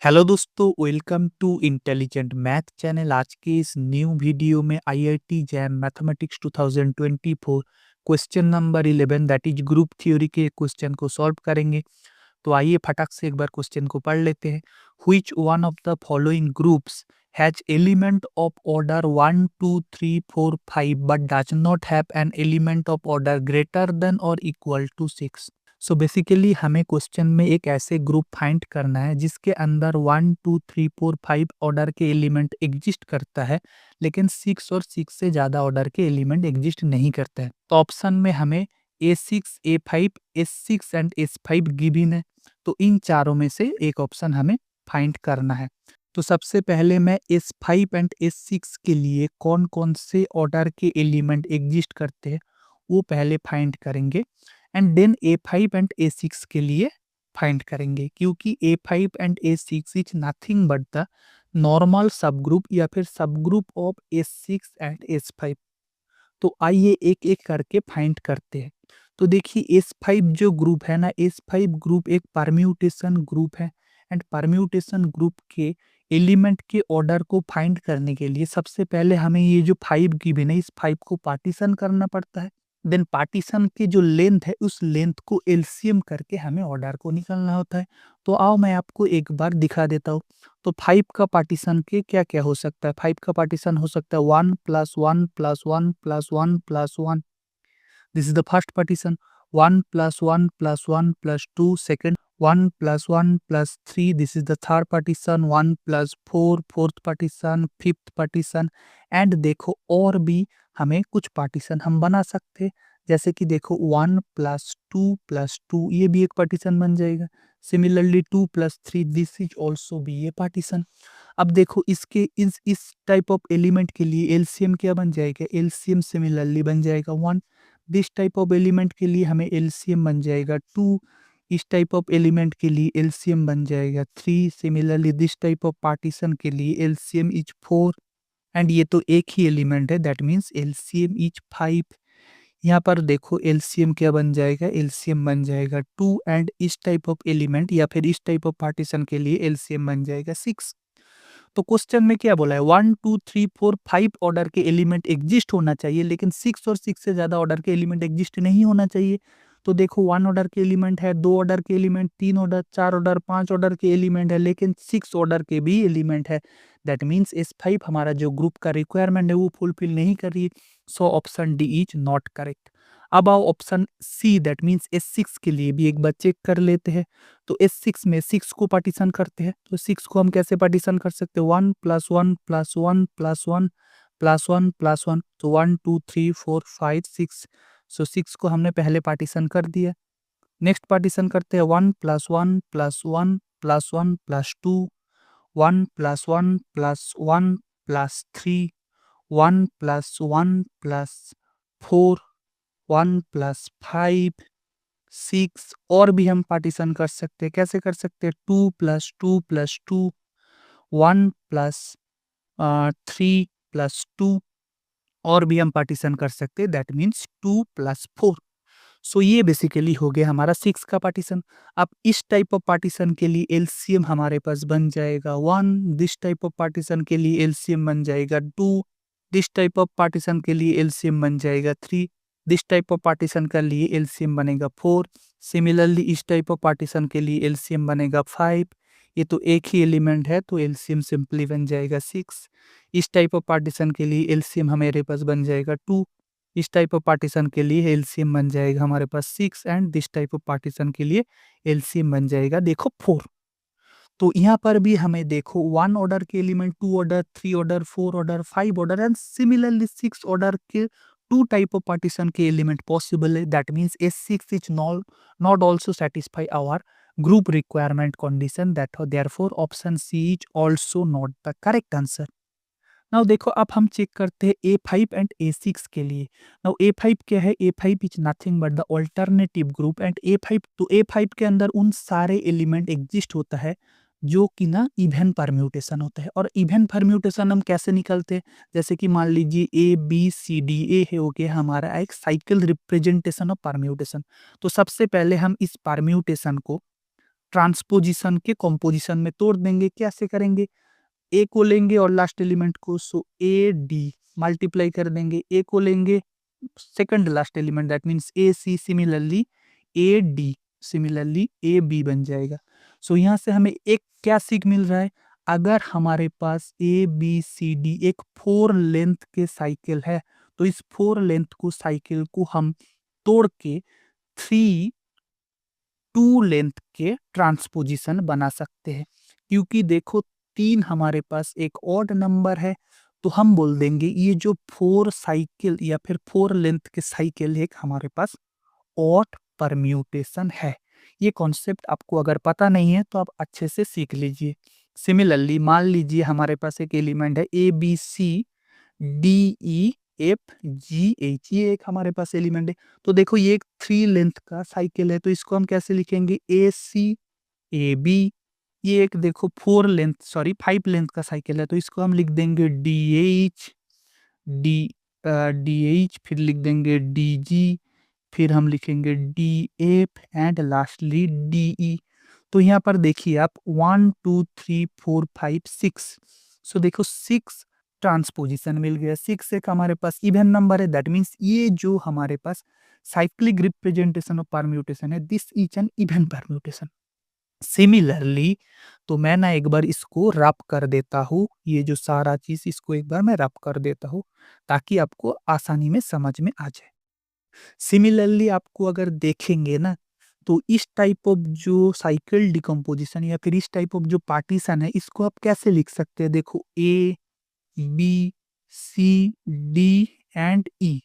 Hello दोस्तों, welcome to intelligent math channel. आज के इस न्यू वीडियो में IIT jam mathematics 2024 question number 11 that is group theory के क्वेश्चन को सॉल्व करेंगे। तो आइए फटाक से एक बार क्वेश्चन को पढ़ लेते हैं। Which one of the following groups has element of order 1 2 3 4 5 but does not have an element of order greater than और इक्वल टू 6। सो बेसिकली हमें क्वेश्चन में एक ऐसे ग्रुप फाइंड करना है जिसके अंदर 1 2 3 4 5 ऑर्डर के एलिमेंट एग्जिस्ट करता है, लेकिन 6 और 6 से ज़्यादा ऑर्डर के एलिमेंट एग्जिस्ट नहीं करता है। तो ऑप्शन में हमें A6, A5, S6 and S5 given है। तो इन चारों में से एक ऑप्शन हमें फाइंड करना है। तो सबसे पहले मैं S5 एंड S6 के लिए कौन कौन से ऑर्डर के एलिमेंट एग्जिस्ट करते हैं वो पहले फाइंड करेंगे and then A5 and A6 के लिए फाइंड करेंगे, क्योंकि A5 and A6 is nothing but the normal सब ग्रुप या फिर सब group of S6 and S5। तो आइए एक एक करके फाइंड करते हैं। तो देखिए S5 जो ग्रुप है ना, S5 ग्रुप एक परम्यूटेशन ग्रुप है एंड परम्यूटेशन ग्रुप के एलिमेंट के ऑर्डर को फाइंड करने के लिए सबसे पहले हमें ये जो 5 गिवन है इस 5 को पार्टीशन करना पड़ता है। देन पार्टीशन की जो लेंथ है उस लेंथ को एलसीएम करके हमें ऑर्डर को निकालना होता है। तो आओ मैं आपको एक बार दिखा देता हूँ। तो 5 का पार्टीशन के क्या-क्या हो सकता है? 5 का पार्टीशन हो सकता है 1 + 1 + 1 + 1 + 1। This is the first partition. 1 + 1 + 1 + 2 second. 1 + 1 + 3 this is the third partition. 1 + 4 fourth partition, fifth partition and देखो और भी हमें कुछ पार्टीशन हम बना सकते हैं। जैसे कि देखो 1 + 2 + 2 ये भी एक पार्टीशन बन जाएगा। Similarly 2 + 3 this is also B A partition. अब देखो इसके इस टाइप ऑफ एलिमेंट के लिए एलसीएम क्या बन जाएगा? एलसीएम सिमिलरली बन जाएगा 1। दिस टाइप ऑफ एलिमेंट के लिए हमें एलसीएम बन जाएगा 2। इस टाइप ऑफ एलिमेंट के लिए एलसीएम बन जाएगा 3। Similarly this type of partition के लिए एलसीएम इज 4 एंड ये तो एक ही एलिमेंट है दैट मीन्स एलसीएम इज 5। यहाँ पर देखो एलसीएम क्या बन जाएगा? एलसीएम बन जाएगा 2 एंड इस टाइप ऑफ एलिमेंट या फिर इस टाइप ऑफ पार्टीशन के लिए एलसीएम बन जाएगा 6। तो क्वेश्चन में क्या बोला है? 1 2 3 4 5 ऑर्डर के एलिमेंट एग्जिस्ट होना चाहिए, लेकिन 6 और 6 से ज़्यादा ऑर्डर के एलिमेंट एग्जिस्ट नहीं होना चाहिए। तो देखो 1 ऑर्डर के एलिमेंट है, 2 ऑर्डर के एलिमेंट, 3 ऑर्डर, 4 ऑर्डर, 5 ऑर्डर के एलिमेंट है, लेकिन 6 ऑर्डर के भी एलिमेंट है। दैट मीन्स S5 हमारा जो ग्रुप का रिक्वायरमेंट है वो फुलफिल नहीं कर रही है। So option D is not correct. अब आओ option see that means S6 के लिए भी एक बार चेक कर लेते हैं। तो S6 में 6 को पार्टीशन करते हैं। तो 6 को हम कैसे पार्टीशन कर सकते हैं? 1 + 1 + 1 + 1 + 1 + 1। तो 1 2 3 4 5 6। सो 6 को हमने पहले पार्टीशन कर दिया। नेक्स्ट पार्टीशन करते हैं 1 + 1 + 1 + 1 + 2, 1 + 1 + 1 + 3, 1 + 1 + 4, 1 + 5, 6 और भी हम पार्टीशन कर सकते हैं। कैसे कर सकते हैं? 2 + 2 + 2, 1 + 3 + 2 और भी हम पार्टीशन कर सकते हैं दैट मीन्स 2 + 4। सो ये बेसिकली हो गया हमारा 6 का पार्टीशन। अब इस टाइप ऑफ पार्टीशन के लिए एलसीएम हमारे पास बन जाएगा 1। दिस टाइप ऑफ पार्टीशन के लिए एलसीएम बन जाएगा 2। दिस टाइप ऑफ पार्टीशन के लिए एलसीएम बन जाएगा 3। दिस टाइप ऑफ पार्टीशन के लिए एलसीएम बनेगा 4। सिमिलरली इस टाइप ऑफ पार्टीशन के लिए एलसीएम बनेगा 5। ये तो एक ही एलिमेंट है तो एलसीएम सिंपली बन जाएगा 6। इस टाइप ऑफ पार्टीशन के लिए एलसीएम हमारे पास बन जाएगा 2। इस टाइप ऑफ पार्टीशन के लिए एलसीएम बन जाएगा हमारे पास 6 and this type of partition के लिए एलसीएम बन जाएगा देखो 4। तो यहाँ पर भी हमें देखो 1 ऑर्डर के element, 2 order, 3 order, 4 order, 5 order and similarly 6 order के 2 टाइप ऑफ पार्टीशन के एलिमेंट पॉसिबल है। That means S6 is not also satisfy our group requirement condition, that therefore option C is also not the correct answer. Now देखो अब हम check करते हैं A5 and A6 के लिए। Now A5 क्या है? A5 is nothing but the alternative group and A5 तो A5 के अंदर उन सारे एलिमेंट एग्जिस्ट होता है जो कि ना इवन परम्यूटेशन होता है। और इवन परम्यूटेशन हम कैसे निकलते हैं? जैसे कि मान लीजिए ABCD ए है हो गया हमारा एक साइकिल रिप्रेजेंटेशन ऑफ परम्यूटेशन। तो सबसे पहले हम इस परम्यूटेशन को ट्रांसपोजिशन के कंपोजिशन में तोड़ देंगे। कैसे करेंगे? ए को लेंगे और लास्ट एलिमेंट को, सो ए डी मल्टीप्लाई कर देंगे। ए को लेंगे, second last element, that means A C, similarly A D, similarly A B बन जाएगा। सो यहाँ से हमें एक क्या सीख मिल रहा है? अगर हमारे पास ए बी सी डी एक 4 लेंथ के साइकिल है, तो इस 4 लेंथ को साइकिल को हम तोड़ के 3 2 लेंथ के ट्रांसपोजिशन बना सकते हैं। क्योंकि देखो 3 हमारे पास एक ऑड नंबर है, तो हम बोल देंगे ये जो 4 साइकिल या फिर 4 लेंथ के साइकिल एक हमारे पास ऑड परम्यूटेशन है। ये कॉन्सेप्ट आपको अगर पता नहीं है तो आप अच्छे से सीख लीजिए। सिमिलरली मान लीजिए हमारे पास एक एलिमेंट है A B C D E F G H, ये एक हमारे पास एलिमेंट है। तो देखो ये एक 3 लेंथ का साइकिल है, तो इसको हम कैसे लिखेंगे? ए सी ए बी। ये एक देखो 4 लेंथ, सॉरी 5 लेंथ का साइकिल है, तो इसको हम लिख देंगे D H D D H, फिर लिख देंगे डी जी, फिर हम लिखेंगे D F and lastly D E. तो यहाँ पर देखिए आप 1 2 3 4 5 6, सो देखो 6 ट्रांसपोजिशन मिल गया। 6 एक हमारे पास इवन नंबर है, दैट मीन्स ये जो हमारे पास साइक्लिक रिप्रेजेंटेशन ऑफ परम्यूटेशन है, this is N even permutation. Similarly तो मैं ना एक बार इसको रब कर देता हूँ, ये जो सारा चीज इसको एक बार मैं रब कर देता हूँ ताकि आपको आसानी में समझ में आ जाए। सिमिलरली आपको अगर देखेंगे ना, तो इस टाइप ऑफ जो साइकिल डिकम्पोजिशन या फिर इस टाइप ऑफ जो पार्टीशन है, इसको आप कैसे लिख सकते हैं? देखो A B C D and E.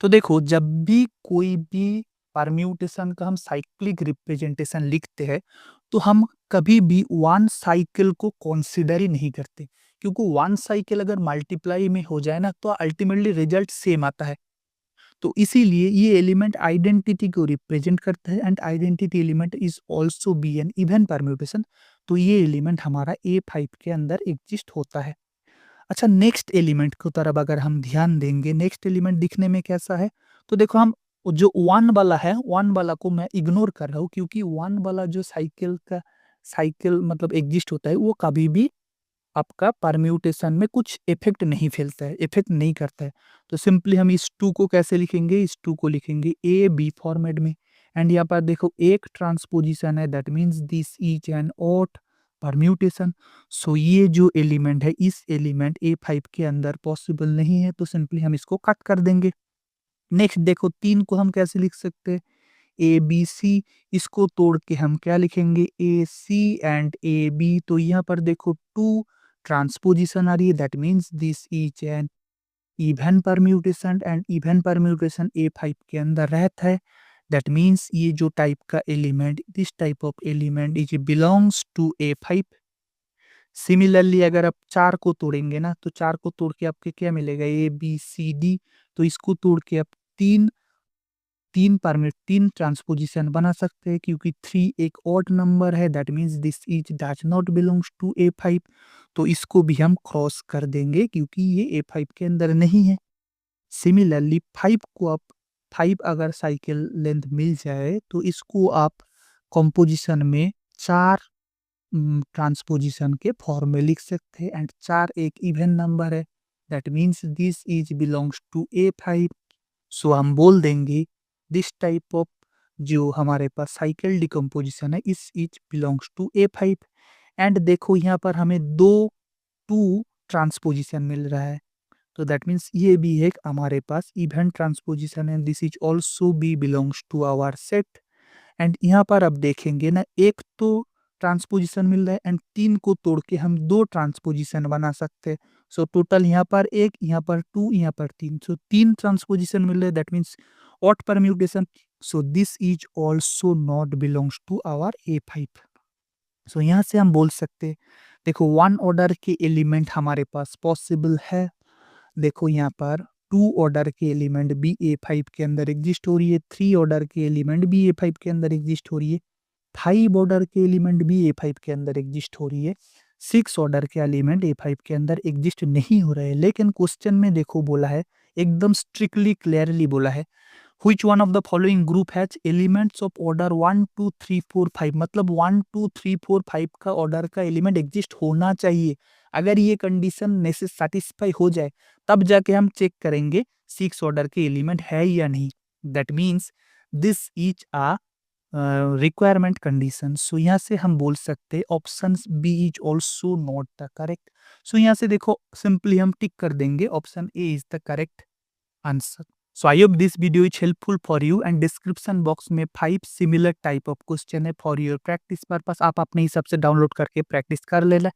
तो देखो जब भी कोई भी परम्यूटेशन का हम साइक्लिक रिप्रेजेंटेशन लिखते हैं, तो हम कभी भी वन साइकिल को कंसीडर ही नहीं करते, क्योंकि वन साइकिल अगर मल्टीप्लाई में हो जाए ना, तो अल्टीमेटली रिजल्ट सेम आता है। तो इसीलिए ये एलिमेंट आइडेंटिटी को रिप्रेजेंट करता है, and identity element is also be an even permutation. तो ये एलिमेंट हमारा A5 के अंदर एग्जिस्ट होता है। अच्छा, नेक्स्ट एलिमेंट की तरफ अगर हम ध्यान देंगे, नेक्स्ट एलिमेंट दिखने में कैसा है? तो देखो हम जो 1 वाला है, 1 वाला को मैं इग्नोर कर रहा हूँ, क्योंकि 1 वाला जो साइकिल मतलब एग्जिस्ट होता है, वो कभी भी आपका परम्यूटेशन में कुछ इफेक्ट नहीं फैलता है, इफेक्ट नहीं करता है। तो सिंपली हम इस 2 को कैसे लिखेंगे? इस 2 को लिखेंगे ए बी फॉर्मेट में, एंड यहाँ पर देखो एक ट्रांसपोजिशन है, that means this is an odd permutation. So ये जो एलिमेंट है, इस एलिमेंट A5 के अंदर पॉसिबल नहीं है, तो सिंपली हम इसको कट कर देंगे। नेक्स्ट देखो 3 को हम कैसे लिख सकते हैं? ए बी सी, इसको तोड़ के हम क्या लिखेंगे? ए सी एंड ए बी। तो यहाँ पर देखो 2 ट्रांसपोजिशन आ रही है, that means this is N even permutation, and even permutation A5 के अंदर रहता है, दैट मीन्स ये जो टाइप का element, this type of element is belongs to A5। Similarly अगर आप 4 को तोड़ेंगे ना, तो 4 को तोड़ के आपके क्या मिलेगा? A B C D. तो इसको तोड़ के आप 3 ट्रांसपोजिशन बना सकते हैं, क्योंकि 3 एक ऑड नंबर है, that means this is does not belongs to A5। तो इसको भी हम क्रॉस कर देंगे, क्योंकि ये A5 के अंदर नहीं है। सिमिलरली 5 को आप 5 अगर साइकिल लेंथ मिल जाए, तो इसको आप कंपोजिशन में 4 ट्रांसपोजिशन के फॉर्म में लिख सकते हैं, एंड 4 एक इवन नंबर है, that means this is belongs to A5। So हम बोल देंगे दिस टाइप ऑफ जो हमारे पास साइकिल डिकम्पोजिशन है, इस is belongs to A5। And देखो यहाँ पर हमें 2 ट्रांसपोजिशन मिल रहा है, तो दैट मीन्स ये भी एक हमारे पास इवन ट्रांसपोजिशन है, this is also be belongs to our set. And यहाँ पर अब देखेंगे ना, एक तो ट्रांसपोजिशन मिल रहा है, एंड 3 को तोड़ के हम 2 ट्रांसपोजिशन बना सकते हैं। सो टोटल यहाँ पर 1, यहाँ पर 2, यहाँ पर 3, सो 3 ट्रांसपोजिशन मिल रहा है, that means odd permutation. So this is also not belongs to our A5। So यहाँ से हम बोल सकते हैं, देखो 1 ऑर्डर के एलिमेंट हमारे पास पॉसिबल है। देखो यहाँ पर 2 ऑर्डर के एलिमेंट भी A5 के अंदर एग्जिस्ट हो रही है, 3 ऑर्डर के एलिमेंट भी A5 के अंदर एग्जिस्ट हो रही है, 5 ऑर्डर के एलिमेंट भी A5 के अंदर एग्जिस्ट हो रही है, 6 ऑर्डर के एलिमेंट A5 के अंदर एग्जिस्ट नहीं हो रहे हैं। लेकिन क्वेश्चन में देखो बोला है, एकदम स्ट्रिक्टली क्लियरली बोला है, which one of the following group has elements of order 1 2 3 4 5, मतलब 1 2 3 4 5 का ऑर्डर का एलिमेंट एग्जिस्ट होना चाहिए। अगर ये कंडीशन सेटिस्फाई हो जाए तब जाके हम चेक करेंगे 6 ऑर्डर के एलिमेंट है या नहीं। That means this is a requirement condition. So यहाँ से हम बोल सकते हैं option B is also not the correct. So यहाँ से देखो सिंपली हम टिक कर देंगे, option A is the correct answer. So I hope this video is helpful for you and description box में 5 similar type of question है for your practice purpose। आप अपने हिसाब से डाउनलोड करके प्रैक्टिस कर लेना।